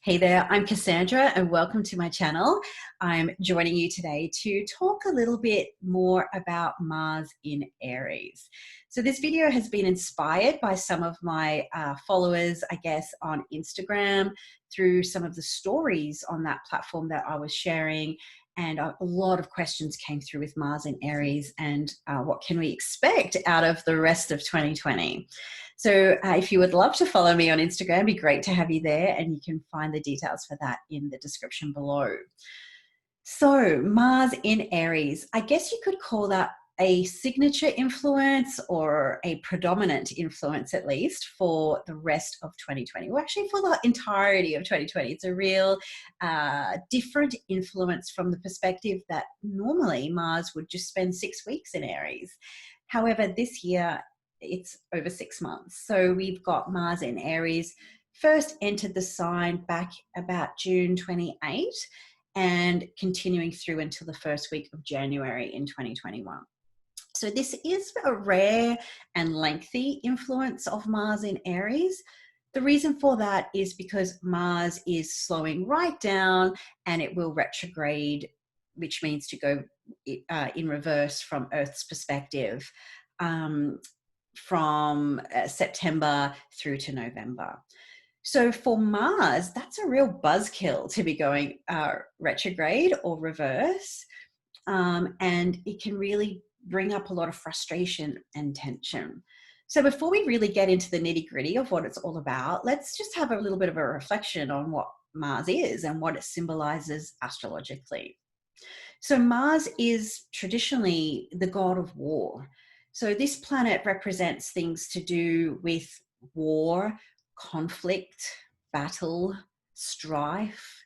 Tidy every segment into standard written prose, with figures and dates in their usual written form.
Hey there, I'm Cassandra and welcome to my channel. I'm joining you today to talk a little bit more about Mars in Aries. So this video has been inspired by some of my followers, I guess, on Instagram through some of the stories on that platform that I was sharing. And a lot of questions came through with Mars in Aries and what can we expect out of the rest of 2020. So if you would love to follow me on Instagram, it'd be great to have you there, and you can find the details for that in the description below. So Mars in Aries, I guess you could call that a signature influence or a predominant influence, at least for the rest of 2020. Well, actually for the entirety of 2020. It's a real different influence from the perspective that normally Mars would just spend 6 weeks in Aries. However, this year it's over 6 months. So we've got Mars in Aries first entered the sign back about June 28 and continuing through until the first week of January in 2021. So this is a rare and lengthy influence of Mars in Aries. The reason for that is because Mars is slowing right down and it will retrograde, which means to go in reverse from Earth's perspective from September through to November. So for Mars, that's a real buzzkill to be going retrograde or reverse. And it can really bring up a lot of frustration and tension. So before we really get into the nitty gritty of what it's all about, let's just have a little bit of a reflection on what Mars is and what it symbolizes astrologically. So Mars is traditionally the god of war. So this planet represents things to do with war, conflict, battle, strife,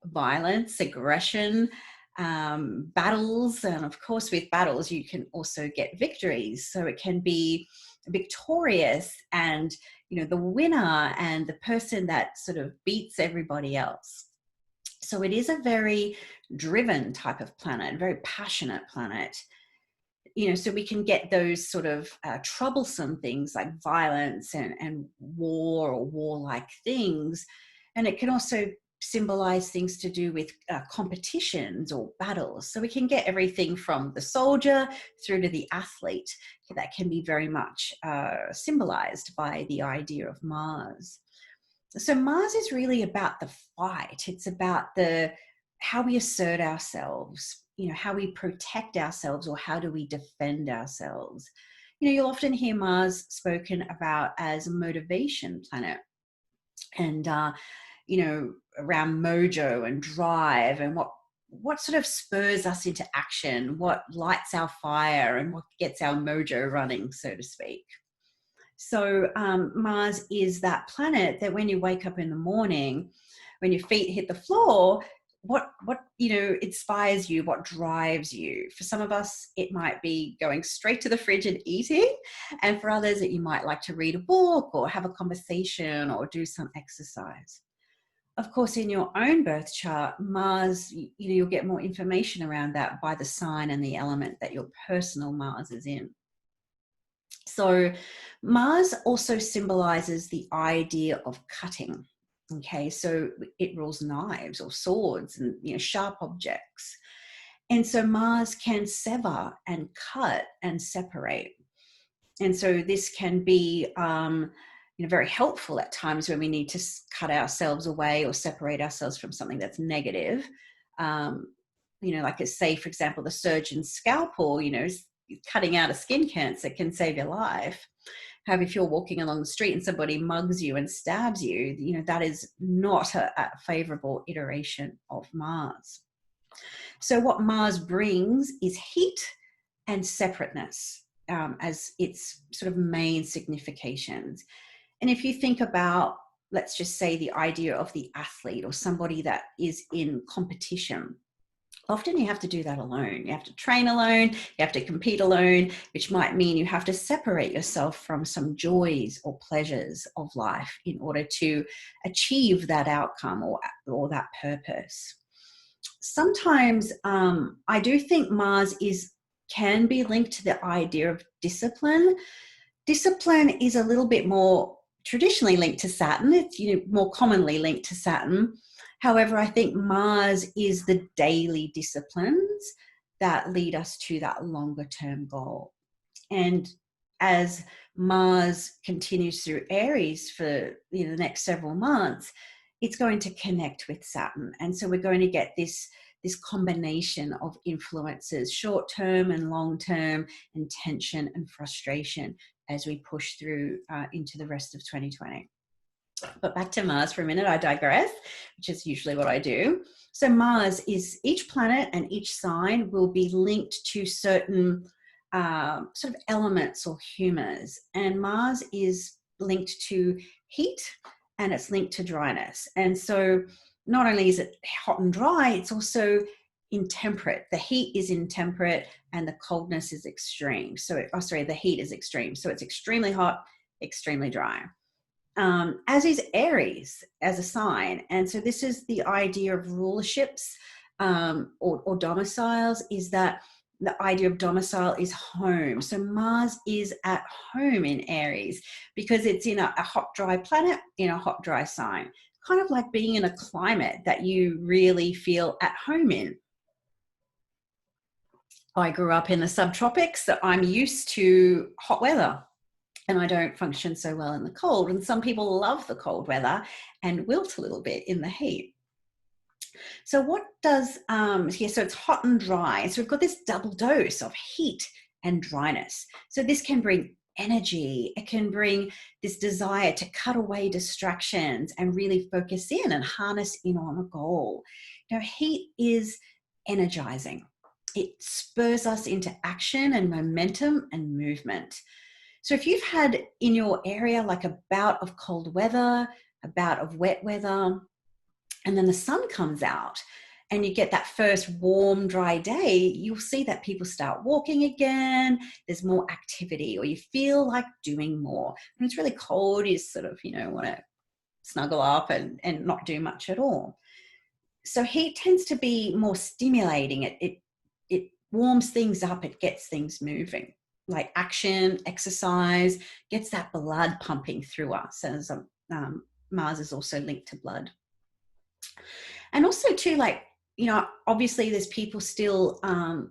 violence, aggression, battles. And of course, with battles, you can also get victories. So it can be victorious and, the winner and the person that sort of beats everybody else. So it is a very driven type of planet, very passionate planet. So we can get those sort of troublesome things like violence and war or warlike things. And it can also symbolize things to do with competitions or battles. So we can get everything from the soldier through to the athlete that can be very much symbolized by the idea of Mars. So Mars is really about the fight. It's about how we assert ourselves, how we protect ourselves, or how do we defend ourselves. You'll often hear Mars spoken about as a motivation planet and, around mojo and drive and what sort of spurs us into action, what lights our fire and what gets our mojo running, so to speak. So Mars is that planet that when you wake up in the morning, when your feet hit the floor, what inspires you, what drives you. For some of us, it might be going straight to the fridge and eating. And for others, you might like to read a book or have a conversation or do some exercise. Of course, in your own birth chart, Mars, you'll get more information around that by the sign and the element that your personal Mars is in. So Mars also symbolizes the idea of cutting. Okay, so it rules knives or swords and sharp objects. And so Mars can sever and cut and separate. And so this can be very helpful at times when we need to cut ourselves away or separate ourselves from something that's negative. Like say, for example, the surgeon's scalpel, cutting out a skin cancer can save your life. However, if you're walking along the street and somebody mugs you and stabs you, that is not a favorable iteration of Mars. So what Mars brings is heat and separateness as its sort of main significations. And if you think about, let's just say, the idea of the athlete or somebody that is in competition, often you have to do that alone. You have to train alone, you have to compete alone, which might mean you have to separate yourself from some joys or pleasures of life in order to achieve that outcome or that purpose. Sometimes I do think Mars can be linked to the idea of discipline. Discipline is a little bit more traditionally linked to Saturn. It's, you know, more commonly linked to Saturn. However, I think Mars is the daily disciplines that lead us to that longer term goal. And as Mars continues through Aries for, you know, the next several months, it's going to connect with Saturn. And so we're going to get this combination of influences, short term and long term, and tension and frustration as we push through into the rest of 2020. But back to Mars for a minute, I digress, which is usually what I do. So Mars is, each planet and each sign will be linked to certain sort of elements or humors. And Mars is linked to heat and it's linked to dryness. And so not only is it hot and dry, it's also intemperate. The heat is intemperate and the coldness is extreme. So, the heat is extreme. So it's extremely hot, extremely dry. As is Aries as a sign. And so this is the idea of rulerships or domiciles, is that the idea of domicile is home. So Mars is at home in Aries because it's in a hot, dry planet in a hot, dry sign, kind of like being in a climate that you really feel at home in. I grew up in the subtropics, so I'm used to hot weather and I don't function so well in the cold. And some people love the cold weather and wilt a little bit in the heat. So what does, so it's hot and dry. So we've got this double dose of heat and dryness. So this can bring energy. It can bring this desire to cut away distractions and really focus in and harness in on a goal. You know, heat is energizing. It spurs us into action and momentum and movement. So if you've had in your area like a bout of cold weather, a bout of wet weather, and then the sun comes out and you get that first warm, dry day, you'll see that people start walking again, there's more activity, or you feel like doing more. When it's really cold, you sort of, you know, want to snuggle up and not do much at all. So heat tends to be more stimulating. It warms things up, it gets things moving. Like action, exercise, gets that blood pumping through us, as Mars is also linked to blood. And also too, like, you know, obviously there's people still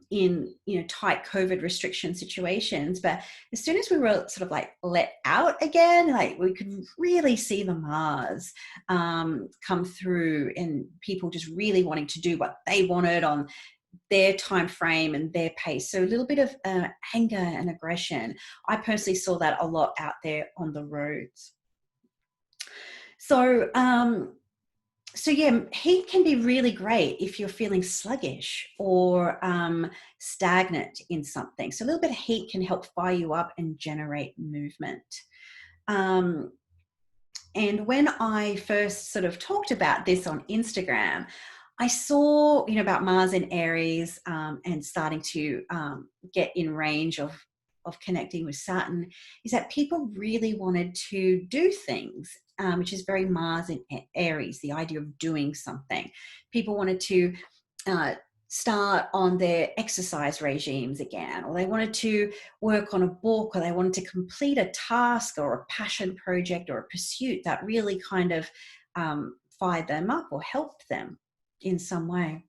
in, you know, tight COVID restriction situations, but as soon as we were sort of like let out again, like we could really see the Mars come through and people just really wanting to do what they wanted on their time frame and their pace. So a little bit of anger and aggression. I personally saw that a lot out there on the roads. So, yeah, heat can be really great if you're feeling sluggish or stagnant in something. So a little bit of heat can help fire you up and generate movement. And when I first sort of talked about this on Instagram, I saw, you know, about Mars in Aries and starting to get in range of connecting with Saturn, is that people really wanted to do things, which is very Mars in Aries, the idea of doing something. People wanted to start on their exercise regimes again, or they wanted to work on a book, or they wanted to complete a task or a passion project or a pursuit that really kind of fired them up or helped them in some way.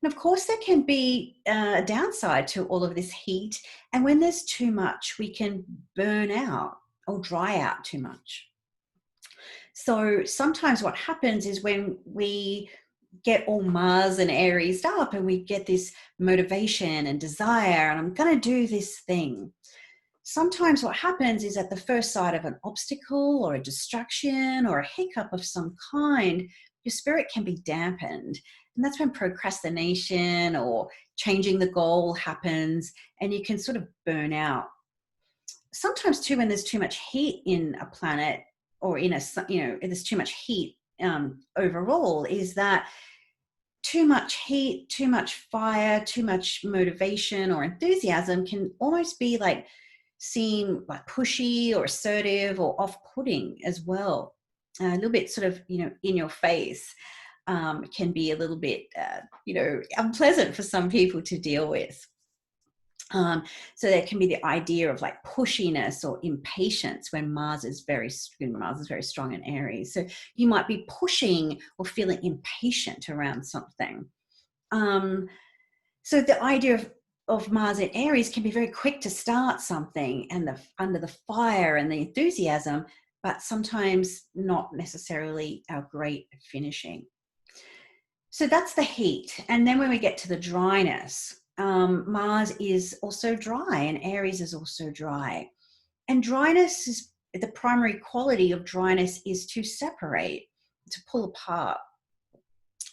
And of course, there can be a downside to all of this heat. And when there's too much, we can burn out or dry out too much. So sometimes what happens is when we get all Mars and Aries up and we get this motivation and desire, and I'm going to do this thing. Sometimes what happens is at the first sight of an obstacle or a distraction or a hiccup of some kind, your spirit can be dampened. And that's when procrastination or changing the goal happens, and you can sort of burn out. Sometimes too, when there's too much heat in a planet, or in a, you know, there's too much heat overall, is that too much heat, too much fire, too much motivation or enthusiasm can almost be like seem like pushy or assertive or off-putting as well. A little bit sort of, you know, in your face. Can be a little bit, you know, unpleasant for some people to deal with. So there can be the idea of like pushiness or impatience when Mars is very strong in Aries. So you might be pushing or feeling impatient around something. So the idea of Mars in Aries can be very quick to start something and under the fire and the enthusiasm, but sometimes not necessarily our great at finishing. So that's the heat. And then when we get to the dryness, Mars is also dry and Aries is also dry. And dryness is the primary quality of dryness is to separate, to pull apart.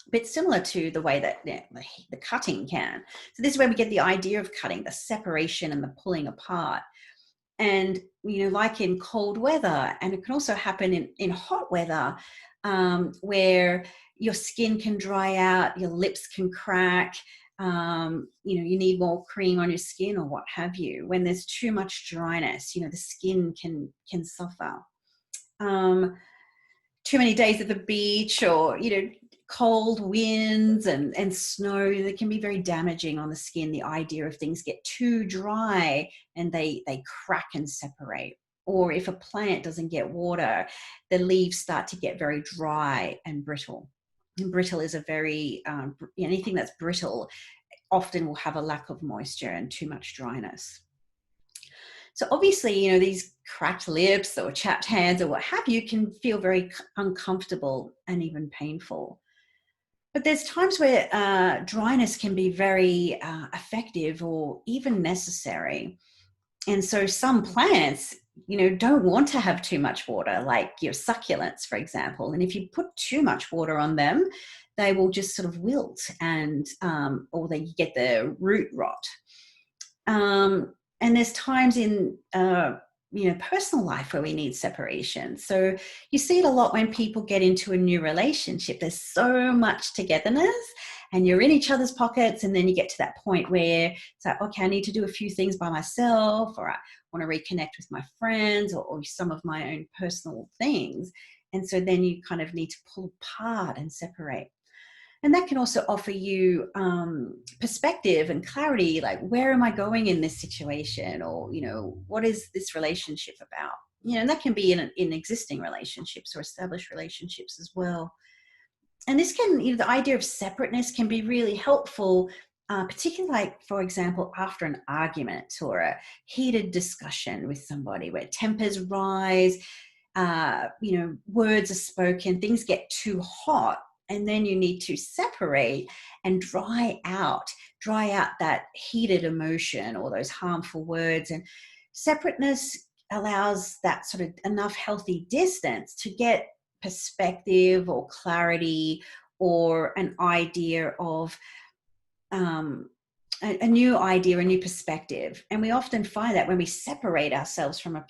A bit similar to the way that the cutting can. So this is where we get the idea of cutting, the separation and the pulling apart. And, like in cold weather, and it can also happen in hot weather, where your skin can dry out, your lips can crack, you need more cream on your skin or what have you. When there's too much dryness, the skin can suffer. Too many days at the beach, or cold winds and snow, that can be very damaging on the skin. The idea of things get too dry and they crack and separate. Or if a plant doesn't get water, the leaves start to get very dry and brittle. And brittle is a very, anything that's brittle often will have a lack of moisture and too much dryness. So obviously, these cracked lips or chapped hands or what have you can feel very uncomfortable and even painful. But there's times where dryness can be very effective or even necessary. And so some plants, don't want to have too much water, like your succulents, for example. And if you put too much water on them, they will just sort of wilt and, or they get the root rot. And there's times in, personal life where we need separation. So you see it a lot when people get into a new relationship. There's so much togetherness and you're in each other's pockets, and then you get to that point where it's like, okay, I need to do a few things by myself, or I want to reconnect with my friends, or some of my own personal things. And so then you kind of need to pull apart and separate. And that can also offer you perspective and clarity, like, where am I going in this situation? Or, what is this relationship about? And that can be in existing relationships or established relationships as well. And this can, the idea of separateness can be really helpful, particularly like, for example, after an argument or a heated discussion with somebody where tempers rise, words are spoken, things get too hot. And then you need to separate and dry out that heated emotion or those harmful words. And separateness allows that sort of enough healthy distance to get perspective or clarity or an idea of a new idea, a new perspective. And we often find that when we separate ourselves from a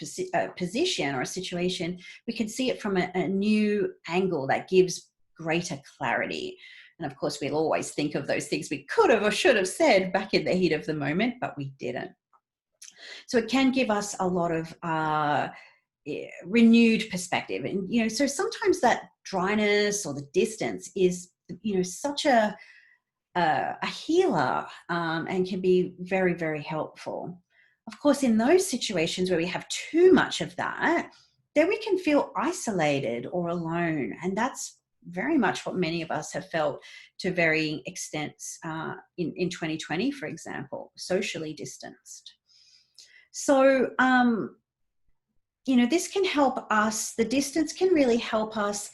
position or a situation, we can see it from a new angle that gives greater clarity. And of course, we'll always think of those things we could have or should have said back in the heat of the moment, but we didn't. So it can give us a lot of renewed perspective. And, so sometimes that dryness or the distance is, such a healer, and can be very, very helpful. Of course, in those situations where we have too much of that, then we can feel isolated or alone. And that's very much what many of us have felt to varying extents in 2020, for example, socially distanced. So, this can help us, the distance can really help us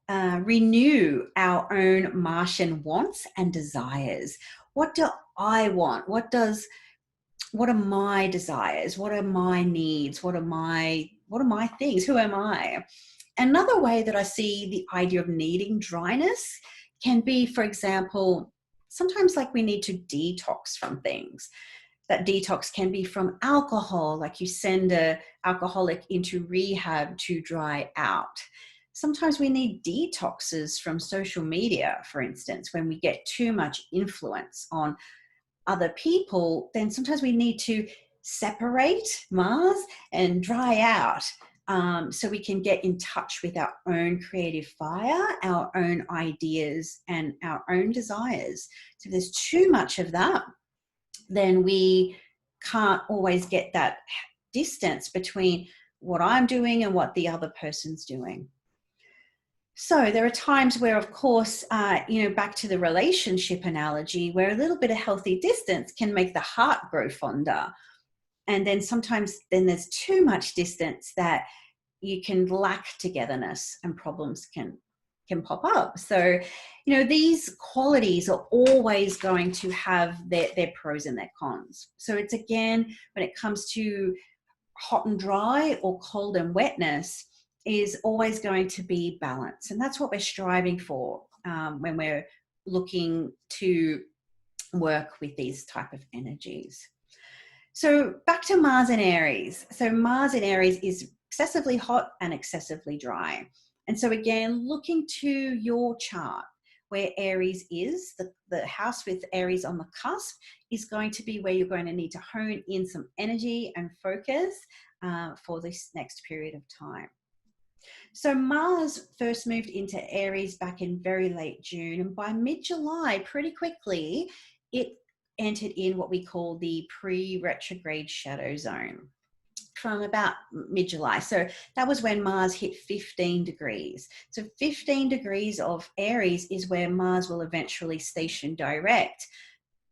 renew our own Martian wants and desires. What do I want? What are my desires? What are my needs? What are my things? Who am I? Another way that I see the idea of needing dryness can be, for example, sometimes like we need to detox from things. That detox can be from alcohol, like you send an alcoholic into rehab to dry out. Sometimes we need detoxes from social media, for instance, when we get too much influence on other people, then sometimes we need to separate Mars and dry out, so we can get in touch with our own creative fire, our own ideas, and our own desires. So if there's too much of that, then we can't always get that distance between what I'm doing and what the other person's doing. So there are times where, of course, back to the relationship analogy, where a little bit of healthy distance can make the heart grow fonder. And then sometimes there's too much distance that you can lack togetherness and problems can pop up. So, these qualities are always going to have their pros and their cons. So it's, again, when it comes to hot and dry or cold and wetness, is always going to be balance. And that's what we're striving for when we're looking to work with these type of energies. So back to Mars in Aries. So Mars in Aries is excessively hot and excessively dry. And so again, looking to your chart, where Aries is, the house with Aries on the cusp is going to be where you're going to need to hone in some energy and focus for this next period of time. So Mars first moved into Aries back in very late June, and by mid-July, pretty quickly, it entered in what we call the pre-retrograde shadow zone from about mid-July. So that was when Mars hit 15 degrees. So 15 degrees of Aries is where Mars will eventually station direct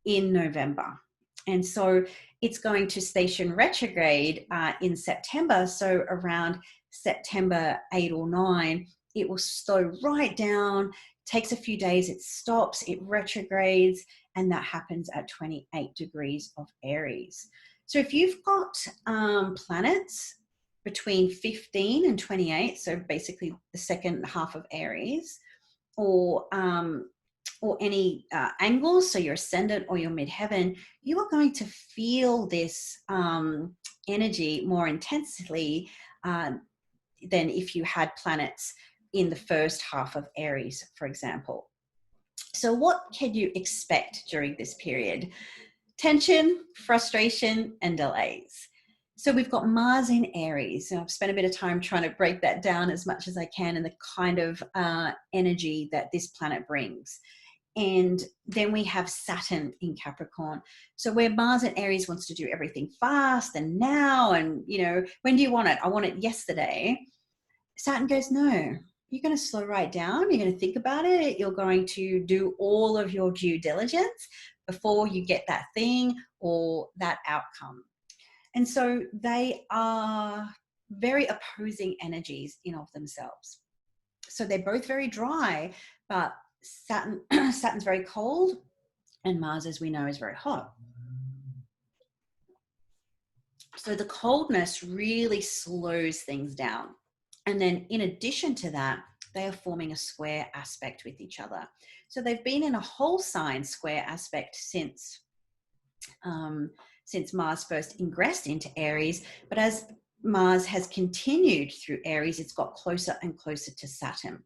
in November. And so it's going to station retrograde in September. So around September 8 or 9, it will slow right down, takes a few days, it stops, it retrogrades, and that happens at 28 degrees of Aries. So if you've got planets between 15 and 28, so basically the second half of Aries, or any angles, so your ascendant or your midheaven, you are going to feel this energy more intensely than if you had planets in the first half of Aries, for example. So what can you expect during this period? Tension, frustration, and delays. So we've got Mars in Aries. And I've spent a bit of time trying to break that down as much as I can and the kind of energy that this planet brings. And then we have Saturn in Capricorn. So where Mars in Aries wants to do everything fast and now, and, when do you want it? I want it yesterday. Saturn goes, no, you're going to slow right down. You're going to think about it. You're going to do all of your due diligence before you get that thing or that outcome. And so they are very opposing energies in of themselves. So they're both very dry, but Saturn's very cold, and Mars, as we know, is very hot. So the coldness really slows things down. And then in addition to that, they are forming a square aspect with each other. So they've been in a whole sign square aspect since Mars first ingressed into Aries. But as Mars has continued through Aries, it's got closer and closer to Saturn.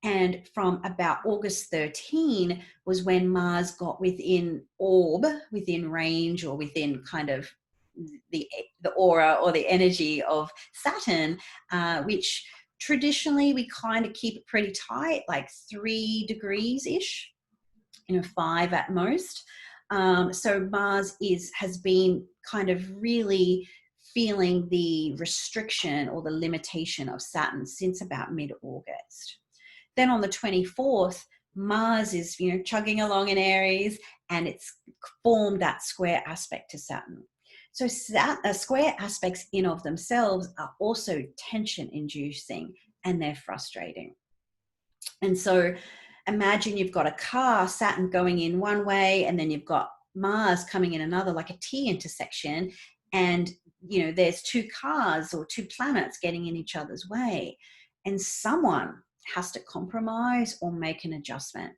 And from about August 13 was when Mars got within range, or within kind of the aura or the energy of Saturn, which traditionally we kind of keep it pretty tight, like 3 degrees-ish, 5 at most. So Mars has been kind of really feeling the restriction or the limitation of Saturn since about mid-August. Then on the 24th, Mars is, chugging along in Aries, and it's formed that square aspect to Saturn. So square aspects in of themselves are also tension inducing, and they're frustrating. And so imagine you've got a car, Saturn going in one way, and then you've got Mars coming in another, like a T intersection. And, there's 2 cars or 2 planets getting in each other's way. And someone has to compromise or make an adjustment.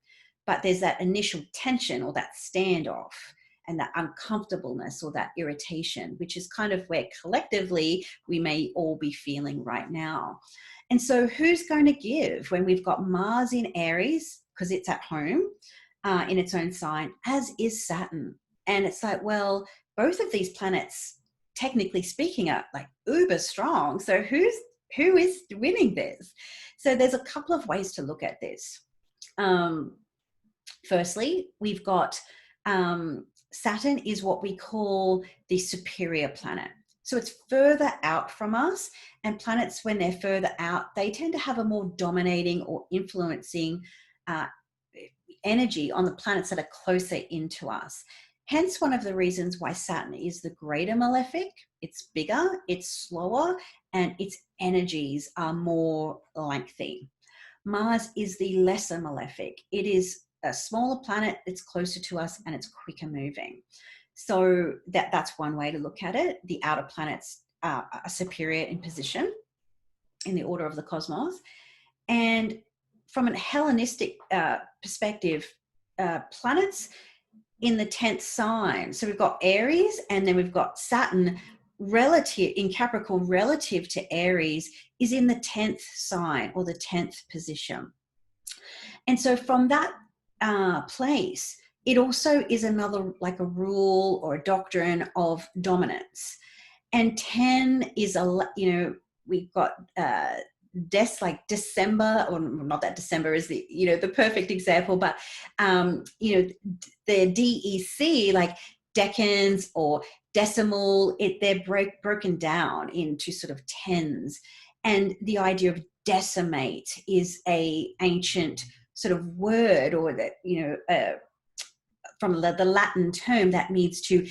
But there's that initial tension or that standoff and that uncomfortableness or that irritation, which is kind of where collectively we may all be feeling right now. And so who's going to give when we've got Mars in Aries, because it's at home in its own sign, as is Saturn. And it's like, well, both of these planets, technically speaking, are like uber strong. So who is winning this? So there's a couple of ways to look at this. Firstly, we've got Saturn is what we call the superior planet. So it's further out from us, and planets, when they're further out, they tend to have a more dominating or influencing uh, energy on the planets that are closer into us. Hence, one of the reasons why Saturn is the greater malefic. It's bigger, it's slower, and its energies are more lengthy. Mars is the lesser malefic. It is a smaller planet, it's closer to us, and it's quicker moving. So that's one way to look at it. The outer planets are superior in position in the order of the cosmos. And from a Hellenistic perspective, planets in the 10th sign. So we've got Aries, and then we've got Saturn relative in Capricorn, relative to Aries, is in the 10th sign or the 10th position. And so from that place, it also is another, like a rule or a doctrine of dominance. And 10 is we've got like December, or not that December is the the perfect example, but the DEC, like decans or decimal, they're broken down into sort of tens. And the idea of decimate is a ancient sort of word, or that from the Latin term that means to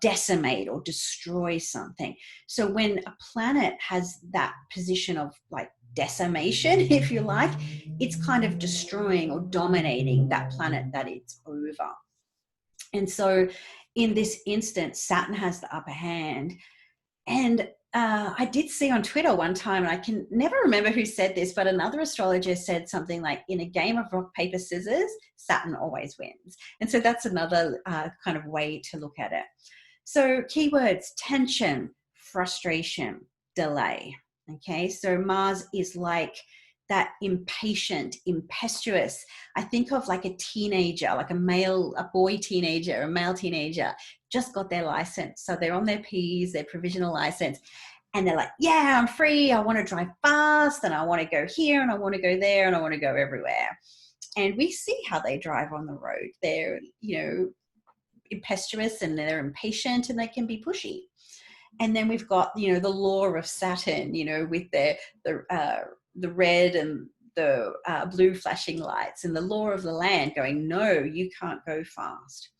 decimate or destroy something. So when a planet has that position of like decimation, if you like, it's kind of destroying or dominating that planet that it's over. And so in this instance, Saturn has the upper hand. And I did see on Twitter one time, and I can never remember who said this, but another astrologer said something like, in a game of rock, paper, scissors, Saturn always wins. And so that's another kind of way to look at it. So keywords: tension, frustration, delay. Okay, so Mars is like that impatient, impetuous. I think of like a teenager, like a boy teenager, a male teenager, just got their license. So they're on their P's, their provisional license, and they're like, yeah, I'm free. I want to drive fast, and I want to go here, and I want to go there, and I want to go everywhere. And we see how they drive on the road. They're, impetuous, and they're impatient, and they can be pushy. And then we've got, the law of Saturn, with the red and the blue flashing lights, and the law of the land going, no, you can't go fast.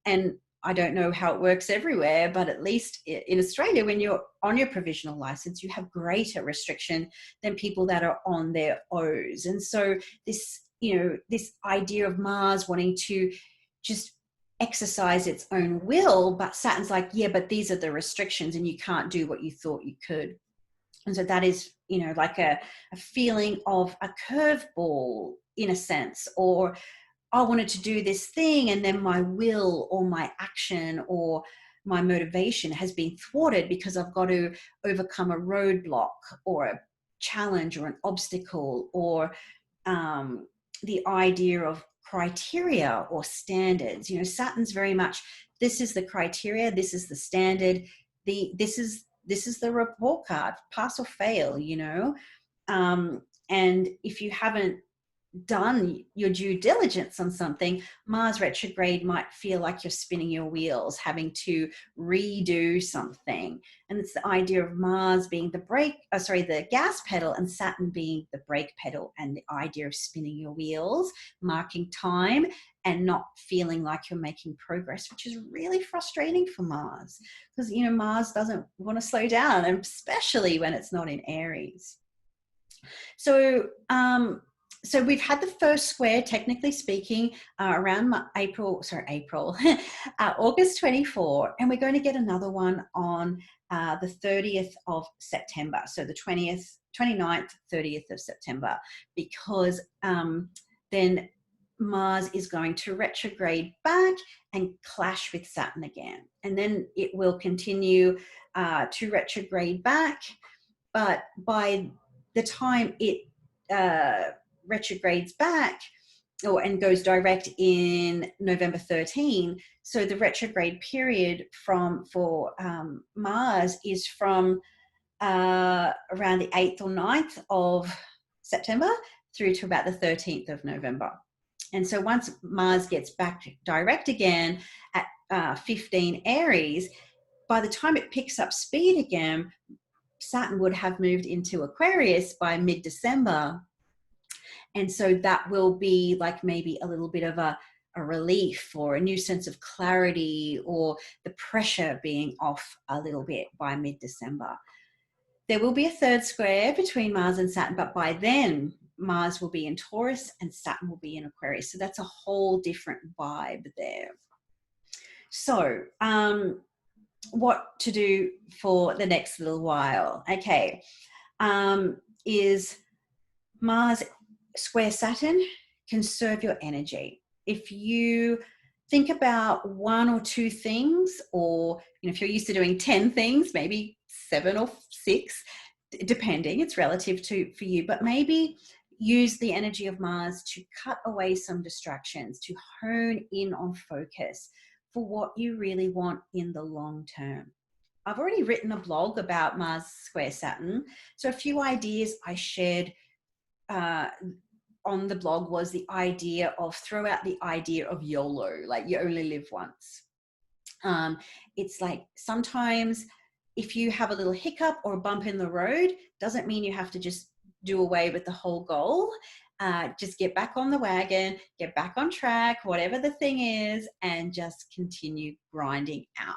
And I don't know how it works everywhere, but at least in Australia, when you're on your provisional license, you have greater restriction than people that are on their O's. And so this, this idea of Mars wanting to just exercise its own will, but Saturn's like, yeah, but these are the restrictions, and you can't do what you thought you could. And so that is, like a feeling of a curveball in a sense, or I wanted to do this thing, and then my will or my action or my motivation has been thwarted because I've got to overcome a roadblock or a challenge or an obstacle, or the idea of criteria or standards. Saturn's very much, this is the criteria, this is the standard, this is the report card, pass or fail. And if you haven't done your due diligence on something, Mars retrograde might feel like you're spinning your wheels, having to redo something. And it's the idea of Mars being the gas pedal, and Saturn being the brake pedal, and the idea of spinning your wheels, marking time, and not feeling like you're making progress, which is really frustrating for Mars, because Mars doesn't want to slow down, especially when it's not in Aries. So we've had the first square, technically speaking, around August 24, and we're going to get another one on the 30th of September. So the 29th, 30th of September, because then Mars is going to retrograde back and clash with Saturn again. And then it will continue to retrograde back. But by the time it retrogrades back and goes direct in November 13. So the retrograde period for Mars is from around the 8th or 9th of September through to about the 13th of November. And so once Mars gets back direct again at 15 Aries, by the time it picks up speed again, Saturn would have moved into Aquarius by mid-December. And so that will be like maybe a little bit of a relief or a new sense of clarity, or the pressure being off a little bit by mid-December. There will be a third square between Mars and Saturn, but by then Mars will be in Taurus and Saturn will be in Aquarius. So that's a whole different vibe there. So what to do for the next little while? Okay, is Mars square Saturn, conserve your energy. If you think about one or two things, or if you're used to doing 10 things, maybe 7 or 6, depending, it's relative for you, but maybe use the energy of Mars to cut away some distractions, to hone in on focus for what you really want in the long term. I've already written a blog about Mars square Saturn, so a few ideas I shared on the blog was the idea of, throw out the idea of YOLO, like you only live once. It's like sometimes if you have a little hiccup or a bump in the road, doesn't mean you have to just do away with the whole goal. Just get back on the wagon, get back on track, whatever the thing is, and just continue grinding out.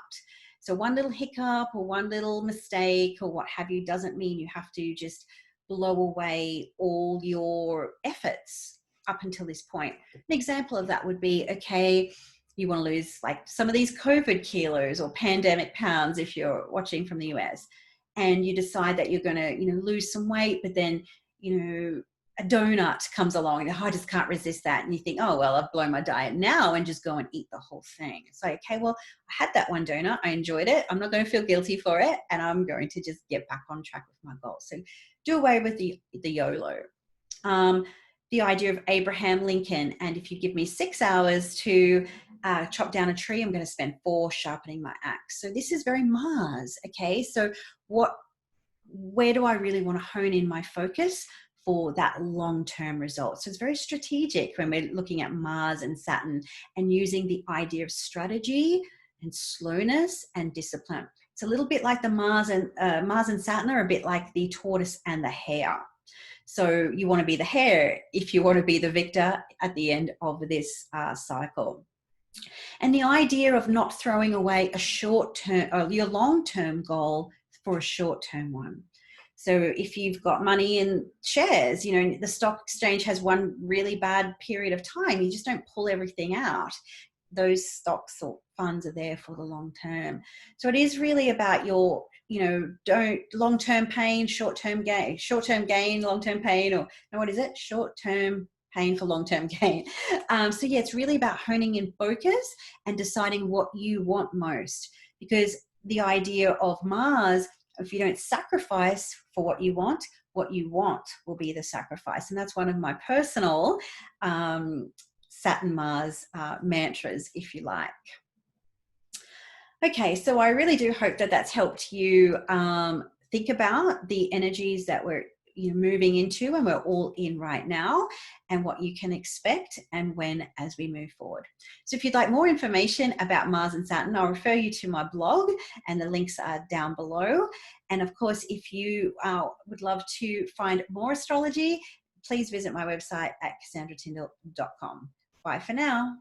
So one little hiccup or one little mistake or what have you doesn't mean you have to just blow away all your efforts up until this point. An example of that would be, okay, you want to lose like some of these COVID kilos or pandemic pounds if you're watching from the US, and you decide that you're going to, lose some weight, but then, a donut comes along and I just can't resist that. And you think, oh, well, I've blown my diet now and just go and eat the whole thing. It's like, okay, well, I had that one donut. I enjoyed it. I'm not going to feel guilty for it. And I'm going to just get back on track with my goals. So do away with the YOLO. The idea of Abraham Lincoln. And if you give me 6 hours to chop down a tree, I'm going to spend 4 sharpening my axe. So this is very Mars. Okay. So where do I really want to hone in my focus for that long-term result? So it's very strategic when we're looking at Mars and Saturn and using the idea of strategy and slowness and discipline. It's a little bit like the Mars and Saturn are a bit like the tortoise and the hare. So you want to be the hare if you want to be the victor at the end of this cycle. And the idea of not throwing away a short-term or your long-term goal for a short-term one. So if you've got money in shares, the stock exchange has one really bad period of time, you just don't pull everything out. Those stocks or funds are there for the long term. So it is really about your, don't long-term pain, short-term gain, long-term pain, or no, what is it? Short-term pain for long-term gain. So yeah, it's really about honing in focus and deciding what you want most, because the idea of Mars, if you don't sacrifice for what you want will be the sacrifice. And that's one of my personal Saturn Mars mantras, if you like. Okay, so I really do hope that that's helped you think about the energies that we're moving into and we're all in right now, and what you can expect and when as we move forward. So if you'd like more information about Mars and Saturn, I'll refer you to my blog, and the links are down below. And of course, if you would love to find more astrology, please visit my website at cassandratyndall.com. Bye for now.